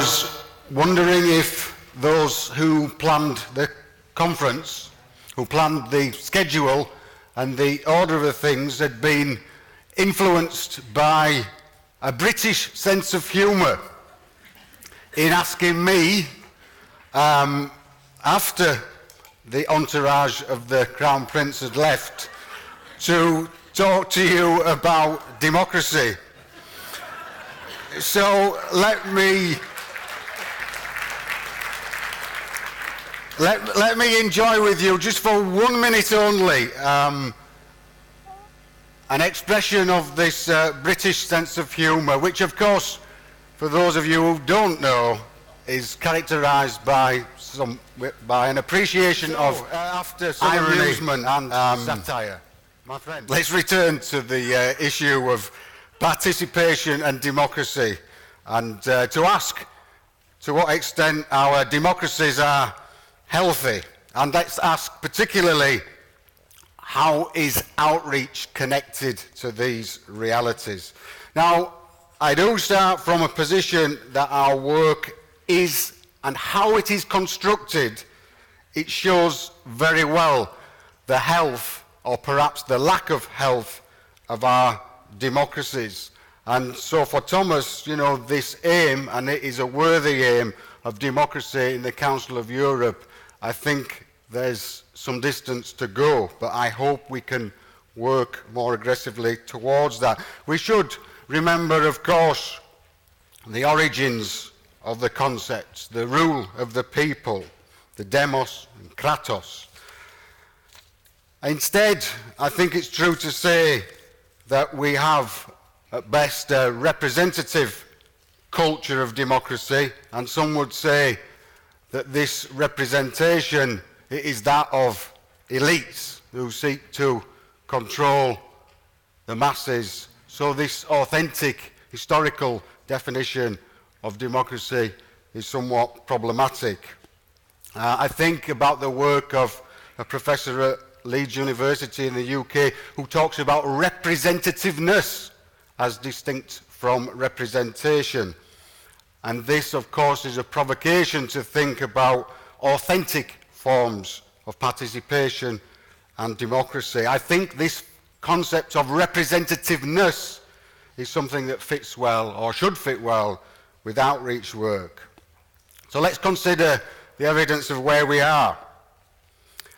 was wondering if those who planned the conference, who planned the schedule and the order of the things, had been influenced by a British sense of humour in asking me, after the entourage of the Crown Prince had left, to talk to you about democracy. So let me enjoy with you, just for 1 minute only, an expression of this British sense of humour, which of course, for those of you who don't know, is characterised by an appreciation of after some irony, amusement and satire. My friend, let's return to the issue of participation and democracy, and to ask to what extent our democracies are healthy. And let's ask particularly, how is outreach connected to these realities? Now, I do start from a position that our work is, and how it is constructed, it shows very well the health, or perhaps the lack of health, of our democracies. And so for Thomas, you know, this aim, and it is a worthy aim, of democracy in the Council of Europe, I think there's some distance to go, but I hope we can work more aggressively towards that. We should remember, of course, the origins of the concepts, the rule of the people, the demos and kratos. Instead, I think it's true to say that we have, at best, a representative culture of democracy, and some would say that this representation is that of elites who seek to control the masses. So this authentic historical definition of democracy is somewhat problematic. I think about the work of a professor at Leeds University in the UK who talks about representativeness as distinct from representation. And this, of course, is a provocation to think about authentic forms of participation and democracy. I think this concept of representativeness is something that fits well, or should fit well, with outreach work. So let's consider the evidence of where we are.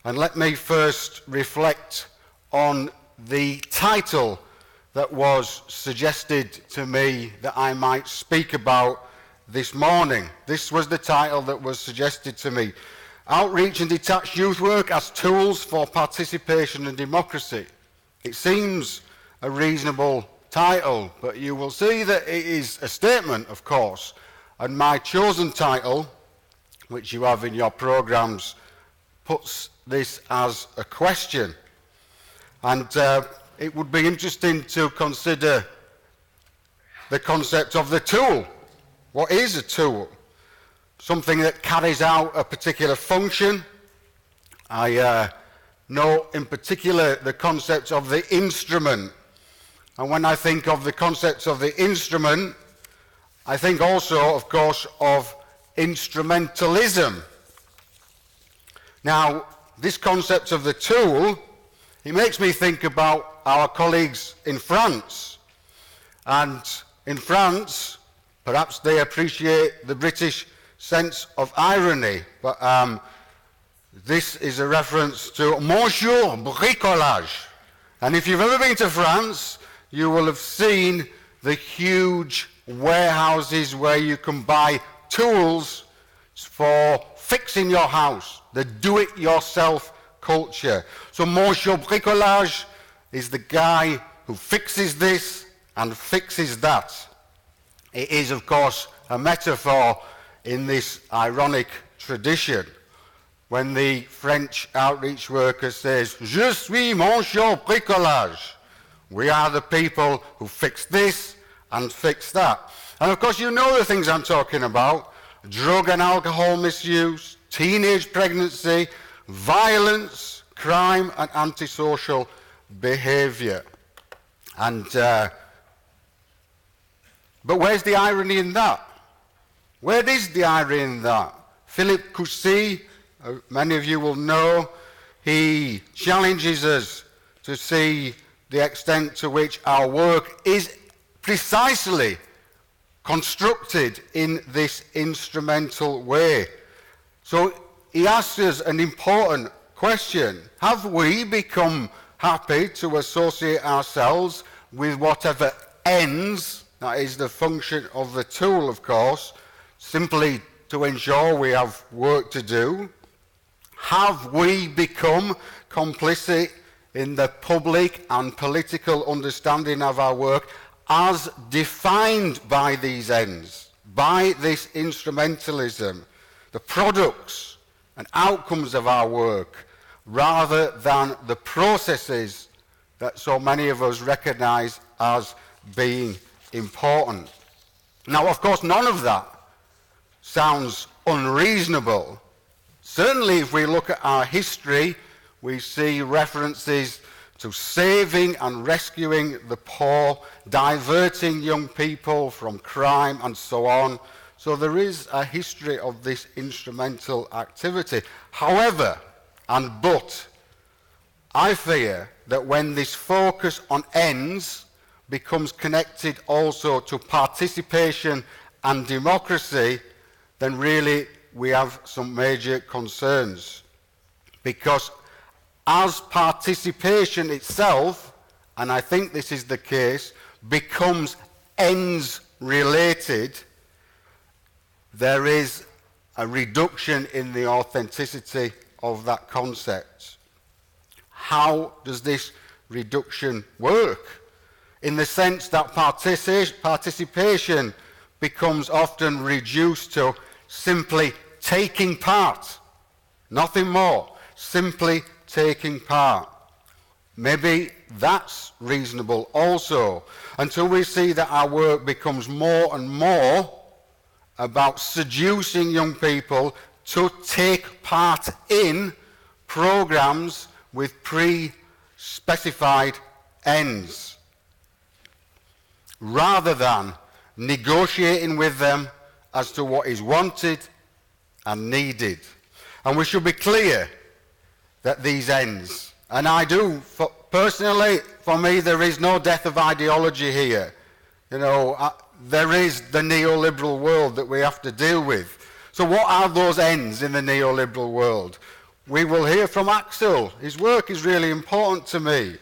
And let me first reflect on the title that was suggested to me that I might speak about this morning. This was the title that was suggested to me: Outreach and Detached Youth Work as Tools for Participation and Democracy. It seems a reasonable title, but you will see that it is a statement, of course, and my chosen title, which you have in your programmes, puts this as a question. And it would be interesting to consider the concept of the tool. What is a tool? Something that carries out a particular function. I know in particular the concept of the instrument. And when I think of the concept of the instrument, I think also, of course, of instrumentalism. Now, this concept of the tool, it makes me think about our colleagues in France. And in France, perhaps they appreciate the British sense of irony, but this is a reference to Bonjour bricolage. And if you've ever been to France, you will have seen the huge warehouses where you can buy tools for fixing your house, the do-it-yourself culture. So Bonjour bricolage is the guy who fixes this and fixes that. It is, of course, a metaphor in this ironic tradition. When the French outreach worker says, Je suis Monsieur Bricolage, we are the people who fix this and fix that. And of course, you know the things I'm talking about: drug and alcohol misuse, teenage pregnancy, violence, crime, and antisocial behaviour. And but where's the irony in that? Where is the irony in that? Philip Cousy, many of you will know, he challenges us to see the extent to which our work is precisely constructed in this instrumental way. So he asks us an important question. Have we become happy to associate ourselves with whatever ends, that is the function of the tool, of course, simply to ensure we have work to do? Have we become complicit in the public and political understanding of our work as defined by these ends, by this instrumentalism, the products and outcomes of our work, rather than the processes that so many of us recognise as being important? Now, of course, none of that sounds unreasonable. Certainly, if we look at our history, we see references to saving and rescuing the poor, diverting young people from crime, and so on. So there is a history of this instrumental activity. However, but, I fear that when this focus on ends becomes connected also to participation and democracy, then really we have some major concerns. Because as participation itself, and I think this is the case, becomes ends related, there is a reduction in the authenticity of that concept. How does this reduction work? In the sense that participation becomes often reduced to simply taking part, nothing more, simply taking part. Maybe that's reasonable also, until we see that our work becomes more and more about seducing young people to take part in programs with pre-specified ends, rather than negotiating with them as to what is wanted and needed. And we should be clear that these ends, and I do, personally, for me, there is no death of ideology here. There is the neoliberal world that we have to deal with. So what are those ends in the neoliberal world? We will hear from Axel. His work is really important to me.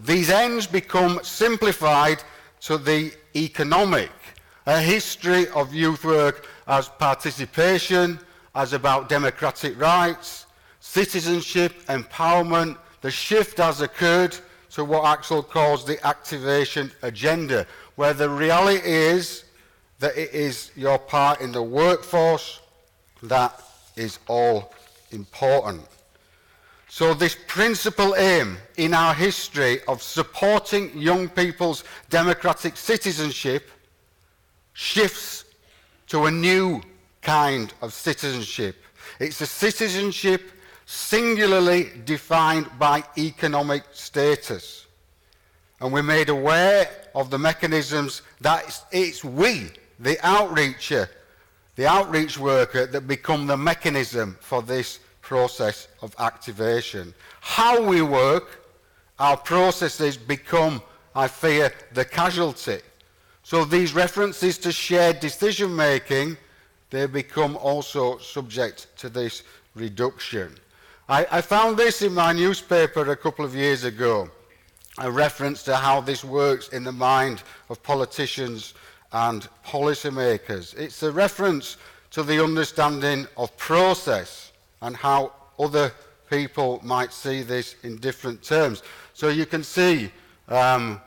These ends become simplified to the economic. A history of youth work as participation, as about democratic rights, citizenship, empowerment. The shift has occurred to what Axel calls the activation agenda, where the reality is that it is your part in the workforce that is all important. So this principal aim in our history of supporting young people's democratic citizenship shifts to a new kind of citizenship. It's a citizenship singularly defined by economic status. And we're made aware of the mechanisms that it's we, the outreacher, the outreach worker, that become the mechanism for this process of activation. How we work, our processes become, I fear, the casualty. So these references to shared decision making, they become also subject to this reduction. I found this in my newspaper a couple of years ago, a reference to how this works in the mind of politicians and policymakers. It's a reference to the understanding of process and how other people might see this in different terms. So you can see the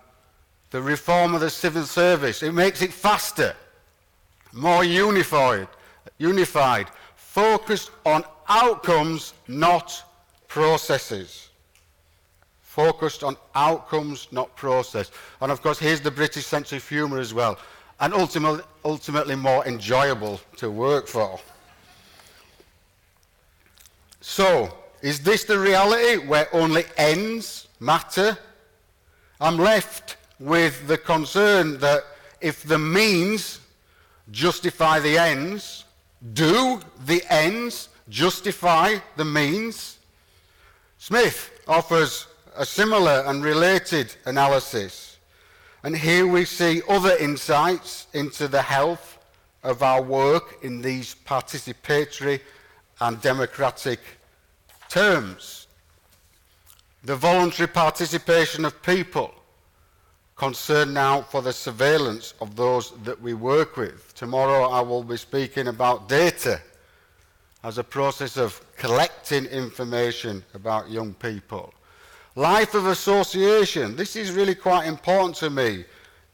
reform of the civil service. It makes it faster, more unified, focused on outcomes, not processes. Focused on outcomes, not process. And of course, here's the British sense of humour as well, and ultimately more enjoyable to work for. So, is this the reality where only ends matter? I'm left with the concern that if the means justify the ends? Do the ends justify the means? Smith offers a similar and related analysis. And here we see other insights into the health of our work in these participatory and democratic terms. The voluntary participation of people, concern now for the surveillance of those that we work with. Tomorrow I will be speaking about data as a process of collecting information about young people. Life of association, this is really quite important to me.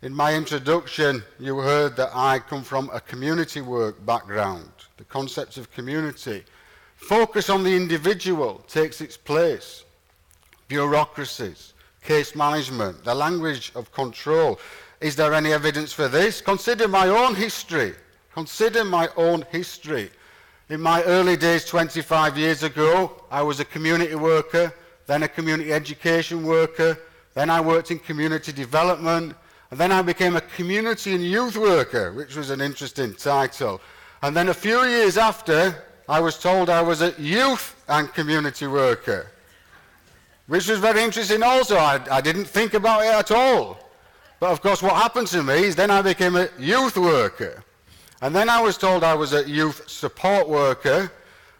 In my introduction, you heard that I come from a community work background. The concept of community. Focus on the individual takes its place. Bureaucracies, case management, the language of control. Is there any evidence for this? Consider my own history. Consider my own history. In my early days, 25 years ago, I was a community worker, then a community education worker, then I worked in community development, and then I became a community and youth worker, which was an interesting title. And then a few years after, I was told I was a youth and community worker, which was very interesting also. I didn't think about it at all. But of course what happened to me is then I became a youth worker. And then I was told I was a youth support worker.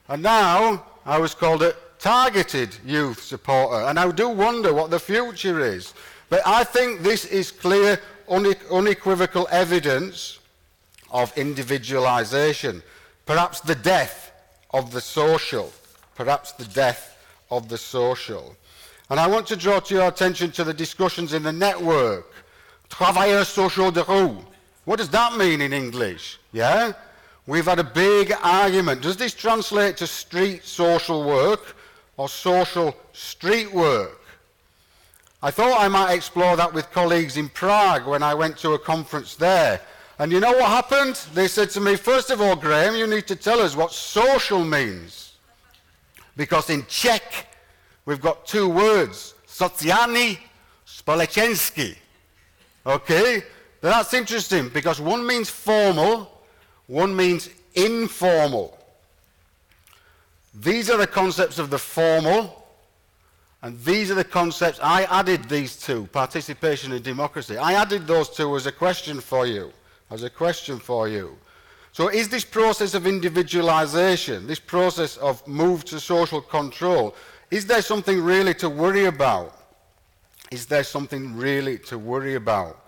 And now I was called a targeted youth supporter. And I do wonder what the future is. But I think this is clear, unequivocal evidence of individualization. Perhaps the death of the social. Perhaps the death of the social. And I want to draw to your attention to the discussions in the network. Travailleurs sociaux de rue. What does that mean in English? Yeah? We've had a big argument. Does this translate to street social work or social street work? I thought I might explore that with colleagues in Prague when I went to a conference there. And you know what happened? They said to me, first of all, Graeme, you need to tell us what social means. Because in Czech, we've got two words, sociální, společenský. Okay? That's interesting because one means formal, one means informal. These are the concepts of the formal, and these are the concepts, I added these two, participation and democracy. I added those two as a question for you, So is this process of individualization, this process of move to social control, is there something really to worry about? Is there something really to worry about?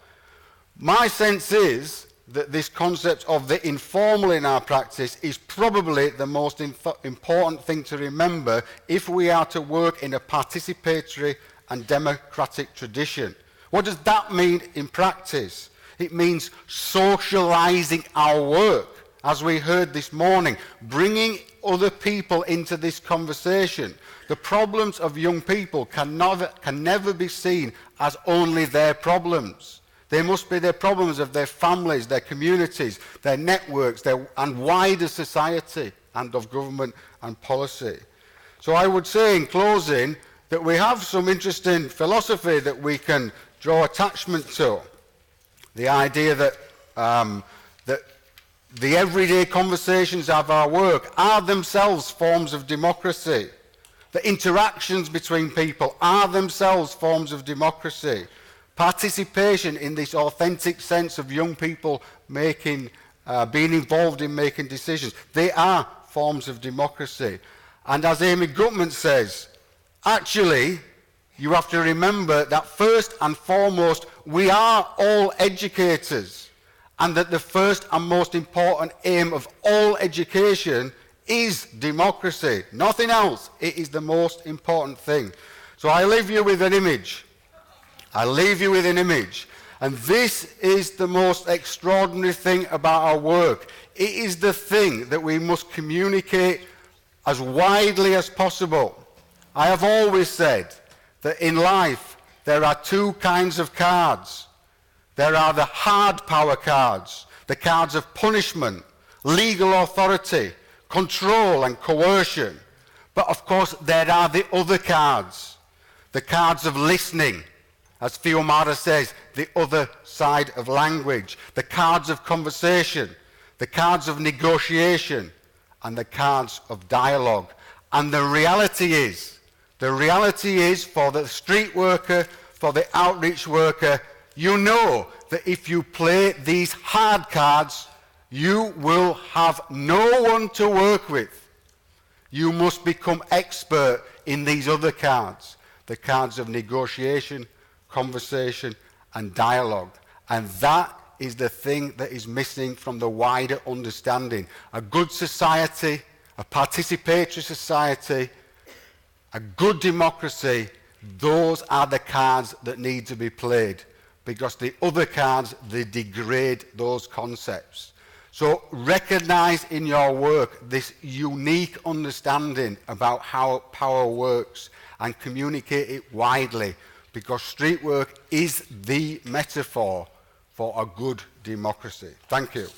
My sense is that this concept of the informal in our practice is probably the most important thing to remember if we are to work in a participatory and democratic tradition. What does that mean in practice? It means socializing our work, as we heard this morning, bringing other people into this conversation. The problems of young people can never be seen as only their problems. They must be the problems of their families, their communities, their networks, and wider society, and of government and policy. So I would say in closing that we have some interesting philosophy that we can draw attachment to. The idea that the everyday conversations of our work are themselves forms of democracy. The interactions between people are themselves forms of democracy. Participation in this authentic sense of young people being involved in making decisions, they are forms of democracy. And as Amy Gutman says, actually, you have to remember that first and foremost, we are all educators, and that the first and most important aim of all education is democracy. Nothing else. It is the most important thing. So I leave you with an image. And this is the most extraordinary thing about our work. It is the thing that we must communicate as widely as possible. I have always said that in life there are two kinds of cards. There are the hard power cards, the cards of punishment, legal authority, control and coercion. But of course there are the other cards, the cards of listening. As Fiumara says, the other side of language, the cards of conversation, the cards of negotiation, and the cards of dialogue. And the reality is for the street worker, for the outreach worker, you know that if you play these hard cards, you will have no one to work with. You must become expert in these other cards, the cards of negotiation, conversation, and dialogue. And that is the thing that is missing from the wider understanding. A good society, a participatory society, a good democracy, those are the cards that need to be played, because the other cards, they degrade those concepts. So recognize in your work this unique understanding about how power works and communicate it widely, because street work is the metaphor for a good democracy. Thank you.